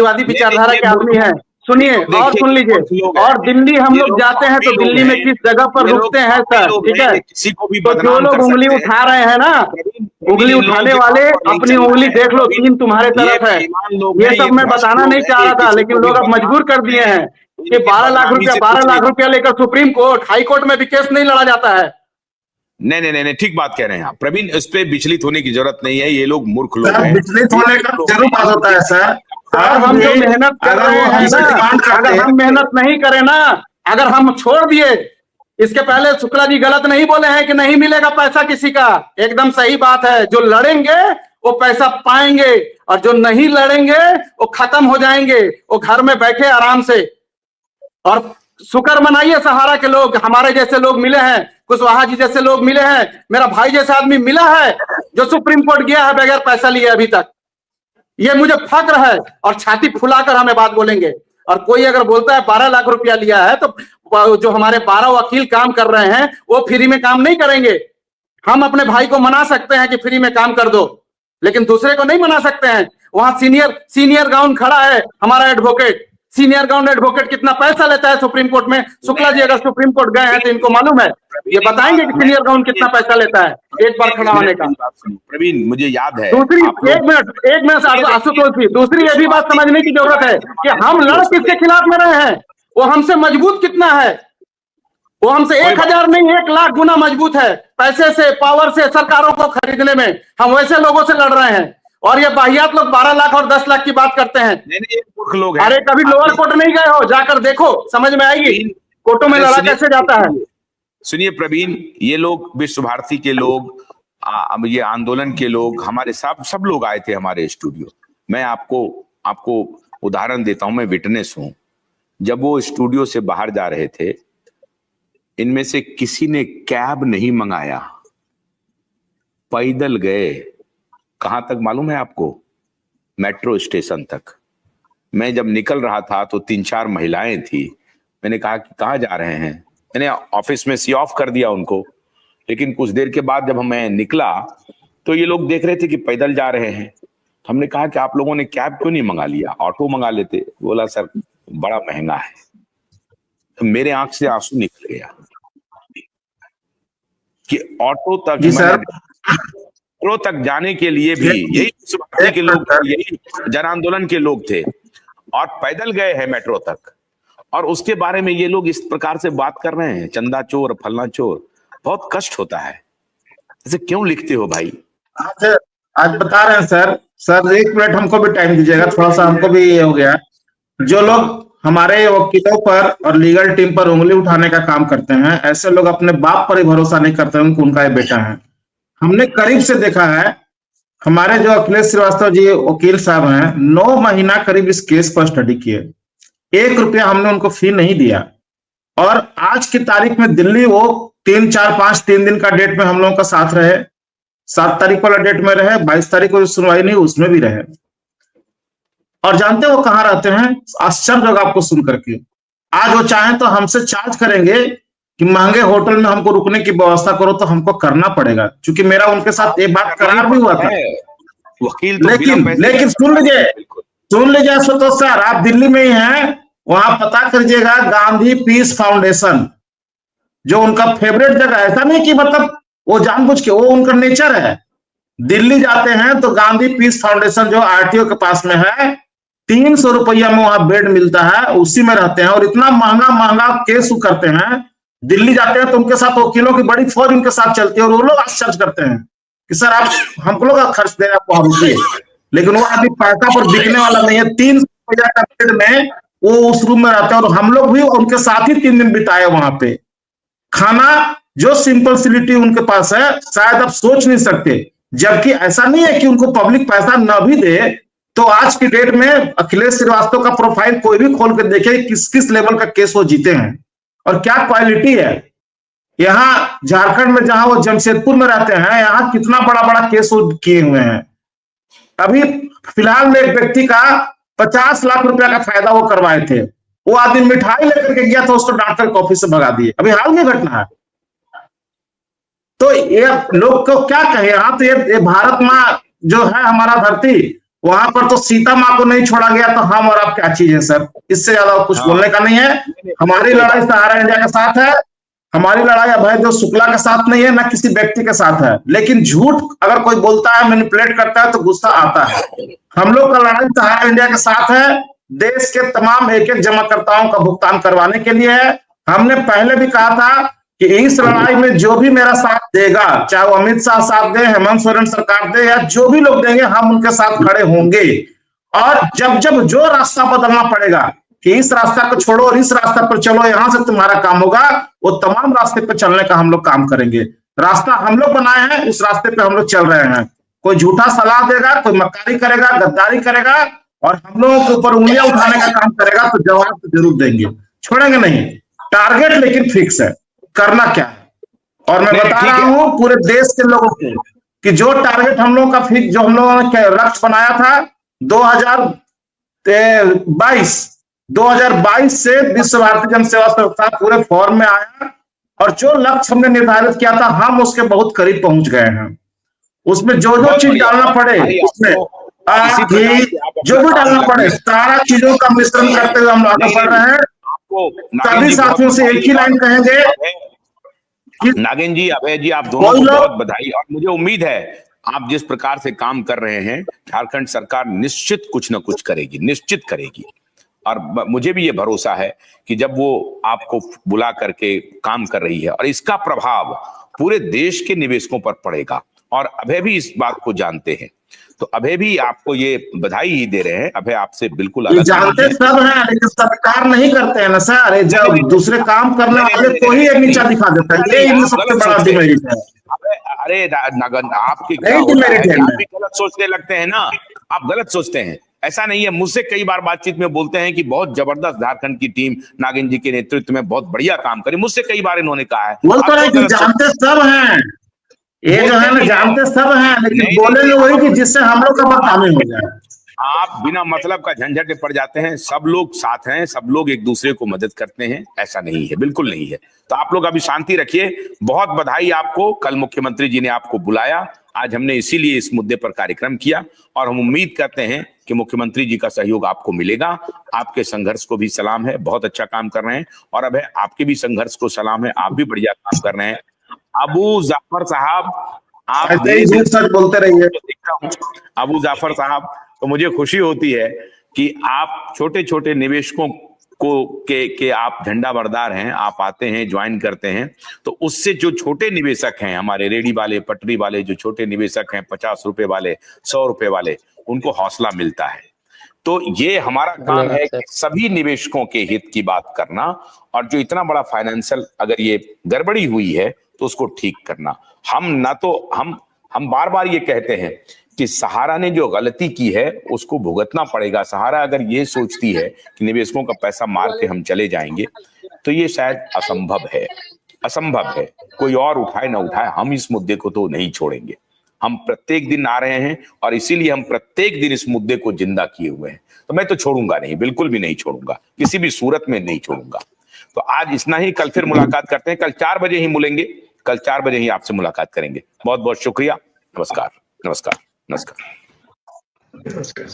विचारधारा के आदमी हैं। सुनिए और सुन लीजिए, और दिल्ली हम लोग जाते हैं तो दिल्ली में किस जगह पर रुकते हैं सर, ठीक है? तो जो लोग उंगली उठा रहे हैं ना, उंगली उठाने वाले अपनी उंगली देख लो, 3 तुम्हारे तरफ है। ये सब मैं बताना नहीं चाह रहा था, लेकिन लोग अब मजबूर कर दिए हैं कि 12 लाख रुपया लेकर सुप्रीम कोर्ट, हाई कोर्ट में भी केस नहीं लड़ा जाता है। नहीं, ठीक बात कह रहे हैं आप प्रवीण। इस पे विचलित होने की जरूरत नहीं है, ये लोग मूर्ख लोग हैं। विचलित होने का जरूर बात होता है सर। अगर हम जो मेहनत कर रहे हैं ना, अगर हम मेहनत नहीं करें ना, अगर हम छोड़ दिए, इसके पहले शुक्ला जी गलत नहीं बोले हैं कि नहीं मिलेगा पैसा किसी का, एकदम सही बात है। जो लड़ेंगे वो पैसा पाएंगे, और जो नहीं लड़ेंगे वो खत्म हो जाएंगे, वो घर में बैठे आराम से। और शुक्र मनाइए सहारा के लोग, हमारे जैसे लोग मिले हैं, कुशवाहा जी जैसे लोग मिले हैं, मेरा भाई जैसा आदमी मिला है जो सुप्रीम कोर्ट गया है बगैर पैसा लिए अभी तक। ये मुझे फक्र है, और छाती फुलाकर हमें बात बोलेंगे। और कोई अगर बोलता है 12 लाख रुपया लिया है, तो जो हमारे 12 वकील काम कर रहे हैं वो फ्री में काम नहीं करेंगे। हम अपने भाई को मना सकते हैं कि फ्री में काम कर दो, लेकिन दूसरे को नहीं मना सकते हैं। वहां सीनियर गाउन खड़ा है हमारा एडवोकेट, सीनियर गाउन एडवोकेट कितना पैसा लेता है सुप्रीम कोर्ट में। शुक्ला जी अगर सुप्रीम कोर्ट गए हैं तो इनको मालूम है, ये बताएंगे कि सीनियर गाउन कितना पैसा लेता है एक बार खड़ा होने का। प्रवीण मुझे याद है। दूसरी एक मिनट आशुतोष जी, दूसरी ये भी बात समझने की जरूरत है कि हम लड़ किसके खिलाफ में रहे हैं, वो हमसे मजबूत कितना है। वो हमसे 1000 नहीं 1 लाख गुना मजबूत है, पैसे से, पावर से, सरकारों को खरीदने में। हम वैसे लोगों से लड़ रहे हैं, और ये बाहियात लोग 12 लाख और 10 लाख की बात करते हैं। मूर्ख लोग हैं। अरे कभी लोअर कोर्ट नहीं गए हो, जाकर देखो, समझ में आएगी कोर्टों में लड़ा कैसे जाता है। सुनिए प्रवीण, ये लोग विश्व भारती के लोग, ये आंदोलन के लोग, हमारे सब लोग आए थे हमारे स्टूडियो। मैं आपको उदाहरण देता हूं, मैं विटनेस हूं। जब वो स्टूडियो से बाहर जा रहे थे, इनमें से किसी ने कैब नहीं मंगाया, पैदल गए। कहां तक मालूम है आपको? मेट्रो स्टेशन तक। मैं जब निकल रहा था तो 3-4 महिलाएं थी। मैंने कहा कि कहां जा रहे हैं, मैंने ऑफिस में सी ऑफ कर दिया उनको। लेकिन कुछ देर के बाद जब मैं निकला तो ये लोग देख रहे थे कि पैदल जा रहे हैं। तो हमने कहा कि आप लोगों ने कैब क्यों नहीं मंगा लिया, ऑटो मंगा लेते। बोला सर बड़ा महंगा है। तो मेरे आंख से आंसू निकल गया कि ऑटो तक जाने के लिए भी यही के लोग, यही जन आंदोलन के लोग थे, और पैदल गए हैं मेट्रो तक। और उसके बारे में ये लोग इस प्रकार से बात कर रहे हैं, चंदा चोर, फलना चोर। बहुत कष्ट होता है। ऐसे क्यों लिखते हो भाई? आज बता रहे हैं सर 1 मिनट हमको भी टाइम दीजिएगा, थोड़ा सा हमको भी ये हो गया। जो लोग हमारे वकीलों पर और लीगल टीम पर उंगली उठाने का काम करते हैं, ऐसे लोग अपने बाप पर ही भरोसा नहीं करते हैं कि उनका ये बेटा है। हमने करीब से देखा है, हमारे जो अखिलेश श्रीवास्तव जी वकील साहब हैं, 9 महीना करीब इस केस पर स्टडी किए। 1 रुपया हमने उनको फी नहीं दिया। और आज की तारीख में दिल्ली वो 3, 4, 5, 3 दिन का डेट में हम लोगों का साथ रहे, 7 तारीख वाला डेट में रहे, 22 तारीख को सुनवाई नहीं उसमें भी रहे। और जानते हो वो कहाँ रहते हैं? आश्चर्य होगा आपको सुन करके। आज वो चाहें तो हमसे चार्ज करेंगे कि महंगे होटल में हमको रुकने की व्यवस्था करो, तो हमको करना पड़ेगा, क्योंकि मेरा उनके साथ एक बात करार भी हुआ था। वकील तो लेकिन सुन लीजिए आशुतोष सर, आप दिल्ली में ही हैं, वहां पता करिएगा गांधी पीस फाउंडेशन, जो उनका फेवरेट जगह है। ऐसा नहीं कि मतलब वो जानबूझ के, वो उनका नेचर है। दिल्ली जाते हैं तो गांधी पीस फाउंडेशन जो आरटीओ के पास में है, 300 रुपया में वहां बेड मिलता है, उसी में रहते हैं। और इतना महंगा केस करते हैं। दिल्ली जाते हैं तो उनके साथ वकीलों की बड़ी फौज उनके साथ चलती है, और वो लोग आश्चर्य करते हैं कि सर आप हम लोग का खर्च दे रहे हैं, आपको हम दिए। लेकिन वो आदमी पैसा पर बिकने वाला नहीं है। 300 रुपया का बेड में वो उस रूम में रहते हैं, और हम लोग भी उनके साथ ही 3 दिन बिताए वहां पे। खाना जो सिंपलिसिटी उनके पास है, शायद आप सोच नहीं सकते। जबकि ऐसा नहीं है कि उनको पब्लिक पैसा न भी दे, तो आज की डेट में अखिलेश श्रीवास्तव का प्रोफाइल कोई भी खोल कर देखे, किस लेवल का केस वो जीते हैं और क्या क्वालिटी है। यहाँ झारखंड में, जहां वो जमशेदपुर में रहते हैं, यहाँ कितना बड़ा केस वो किए हुए हैं। अभी फिलहाल में एक व्यक्ति का 50 लाख रुपया का फायदा वो करवाए थे। वो आदमी मिठाई लेकर के गया था, उसको डॉक्टर के ऑफिस से भगा दिए। अभी हाल की घटना है। तो ये लोग को क्या कहे? यहाँ तो ये भारत माँ जो है हमारा धरती, वहां पर तो सीता माँ को नहीं छोड़ा गया, तो हम और आप क्या चीज है सर? इससे ज्यादा कुछ बोलने का नहीं है। हमारी लड़ाई सहारा इंडिया के साथ है, हमारी लड़ाई अभय देव शुक्ला के साथ नहीं है, ना किसी व्यक्ति के साथ है। लेकिन झूठ अगर कोई बोलता है, मैनिपुलेट करता है, तो गुस्सा आता है। हम लोग का लड़ाई सहारा इंडिया के साथ है, देश के तमाम एक एक जमाकर्ताओं का भुगतान करवाने के लिए है। हमने पहले भी कहा था कि इस लड़ाई में जो भी मेरा साथ देगा, चाहे वो अमित शाह साथ दे, हेमंत सोरेन सरकार दे, या जो भी लोग देंगे, हम उनके साथ खड़े होंगे। और जब जब जो रास्ता बदलना पड़ेगा कि इस रास्ता को छोड़ो और इस रास्ता पर चलो, यहां से तुम्हारा काम होगा, वो तमाम रास्ते पर चलने का हम लोग काम करेंगे। रास्ता हम लोग बनाए हैं, उस रास्ते पे हम लोग चल रहे हैं। कोई झूठा सलाह देगा, कोई मक्कारी करेगा, गद्दारी करेगा और हम लोगों के ऊपर उंगलियां उठाने का काम करेगा, तो जवाब तो जरूर देंगे, छोड़ेंगे नहीं। टारगेट लेकिन फिक्स है, करना क्या है। और मैं बता रहा हूं पूरे देश के लोगों को कि जो टारगेट हम लोगों का फिक्स, जो हम लोगों ने लक्ष्य बनाया था 2022 से विश्व भारती जन सेवा संस्था पूरे फॉर्म में आया, और जो लक्ष्य हमने निर्धारित किया था, हम उसके बहुत करीब पहुंच गए हैं। उसमें जो जो चीज डालना पड़े, उसमें जो भी डालना पड़े, सारा चीजों का मिश्रण करते हुए हम आगे बढ़ रहे हैं। सभी साथियों से एक ही लाइन कहेंगे, नागेंद्र जी, अभय जी, आप दोनों को बहुत बधाई। और मुझे उम्मीद है आप जिस प्रकार से काम कर रहे हैं, झारखंड सरकार निश्चित कुछ न कुछ करेगी, निश्चित करेगी। और मुझे भी ये भरोसा है कि जब वो आपको बुला करके काम कर रही है, और इसका प्रभाव पूरे देश के निवेशकों पर पड़ेगा, और अभय भी इस बात को जानते हैं, तो अभय भी आपको ये बधाई ही दे रहे हैं। अभय आपसे बिल्कुल अलग जानते सब हैं, लेकिन सरकार नहीं करते हैं ना सर। जब दूसरे काम करने वाले को ही नीचा दिखा देता है, ये सबसे बड़ा डिमेरिट है। अरे नागन, आपकी क्या होता है कि आप भी गलत सोचने लगते हैं ना, आप गलत सोचते हैं। ऐसा नहीं है, मुझसे कई बार बातचीत में बोलते हैं कि बहुत जबरदस्त झारखंड की टीम नागेंद्र जी के नेतृत्व में बहुत बढ़िया काम करी, मुझसे कई बार इन्होंने कहा है। बोलते हैं कि जानते सब हैं, ये जो है ना, जानते सब हैं, लेकिन बोलेंगे वही कि जिससे हम लोग का बदनामी हो जाए। आप बिना मतलब का झंझट में पड़ जाते हैं। सब लोग साथ हैं, सब लोग एक दूसरे को मदद करते हैं, ऐसा नहीं है, बिल्कुल नहीं है। तो आप लोग अभी शांति रखिए। बहुत बधाई आपको, कल मुख्यमंत्री जी ने आपको बुलाया, आज हमने इसीलिए इस मुद्दे पर कार्यक्रम किया, और हम उम्मीद करते हैं कि मुख्यमंत्री जी का सहयोग आपको मिलेगा। आपके संघर्ष को भी सलाम है, बहुत अच्छा काम कर रहे हैं, और अब आपके भी संघर्ष को सलाम है, आप भी बढ़िया काम कर रहे हैं। अबू जाफर साहब, आप सच बोलते रहिए। अबू जाफर साहब, तो मुझे खुशी होती है कि आप छोटे छोटे निवेशकों को के आप झंडा बरदार हैं। आप आते हैं, ज्वाइन करते हैं, तो उससे जो छोटे निवेशक हैं, हमारे रेडी वाले, पटरी वाले, जो छोटे निवेशक हैं, 50 रुपए वाले, 100 रुपए वाले, उनको हौसला मिलता है। तो ये हमारा काम है कि सभी निवेशकों के हित की बात करना, और जो इतना बड़ा फाइनेंशियल अगर ये गड़बड़ी हुई है तो उसको ठीक करना। हम ना तो हम बार बार ये कहते हैं कि सहारा ने जो गलती की है उसको भुगतना पड़ेगा। सहारा अगर ये सोचती है कि निवेशकों का पैसा मार के हम चले जाएंगे, तो ये शायद असंभव है, असंभव है। कोई और उठाए ना उठाए, हम इस मुद्दे को तो नहीं छोड़ेंगे। हम प्रत्येक दिन आ रहे हैं, और इसीलिए हम प्रत्येक दिन इस मुद्दे को जिंदा किए हुए हैं। तो मैं तो छोड़ूंगा नहीं, बिल्कुल भी नहीं छोड़ूंगा, किसी भी सूरत में नहीं छोड़ूंगा। तो आज इतना ही, कल फिर मुलाकात करते हैं। कल 4 बजे ही मिलेंगे, कल 4 बजे ही आपसे मुलाकात करेंगे। बहुत बहुत शुक्रिया। नमस्कार, नमस्कार, नमस्कार, नमस्कार।